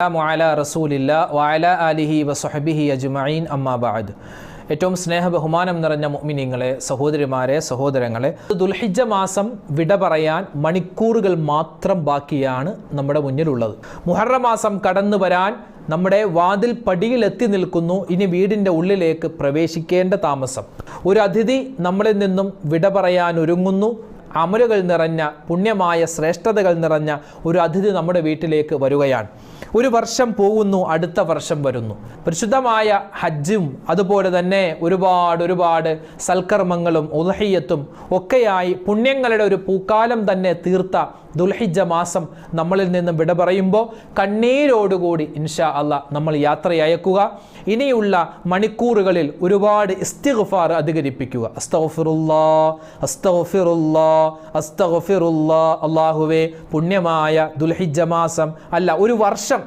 അലാ റസൂലില്ലാ വഅലാ ആലിഹി വസഹബിഹി അജ്മഈൻ അമ്മാ ബഅദ്. ഏറ്റവും സ്നേഹബഹുമാനം നിറഞ്ഞ മുഅ്മിനീങ്ങളെ, സഹോദരിമാരെ, സഹോദരങ്ങളെ, ദുൽഹിജ്ജ മാസം വിട പറയാൻ മണിക്കൂറുകൾ മാത്രം ബാക്കിയാണ് നമ്മുടെ മുന്നിലുള്ളത്. മുഹറം മാസം കടന്നു വരാൻ നമ്മുടെ വാതിൽ പടിയിൽ എത്തി നിൽക്കുന്നു. ഇനി വീടിൻ്റെ ഉള്ളിലേക്ക് പ്രവേശിക്കേണ്ട താമസം. ഒരു അതിഥി നമ്മളിൽ നിന്നും വിട പറയാൻ ഒരുങ്ങുന്നു. അമലുകൾ നിറഞ്ഞ, പുണ്യമായ ശ്രേഷ്ഠതകൾ നിറഞ്ഞ ഒരു അതിഥി നമ്മുടെ വീട്ടിലേക്ക് വരികയാണ്. ഒരു വർഷം പോകുന്നു, അടുത്ത വർഷം വരുന്നു. പരിശുദ്ധമായ ഹജ്ജും അതുപോലെ തന്നെ ഒരുപാട് സൽക്കർമ്മങ്ങളും ഉദ്ഹിയ്യത്തും ഒക്കെയായി പുണ്യങ്ങളുടെ ഒരു പൂക്കാലം തന്നെ തീർത്ത ദുൽഹിജ്ജ മാസം നമ്മളിൽ നിന്നും വിട പറയുമ്പോൾ കണ്ണീരോടുകൂടി ഇൻഷാ അല്ലാഹ് നമ്മൾ യാത്രയയക്കുക. ഇനിയുള്ള മണിക്കൂറുകളിൽ ഒരുപാട് ഇസ്തിഗ്ഫാർ അധികരിപ്പിക്കുക. അസ്തഗ്ഫിറുല്ലാഹ്, അസ്തഗ്ഫിറുല്ലാഹ്, അസ്തഗ്ഫിറുല്ലാഹ്. അല്ലാഹുവേ, പുണ്യമായ ദുൽഹിജ്ജ മാസം അല്ല, ഒരു വർഷം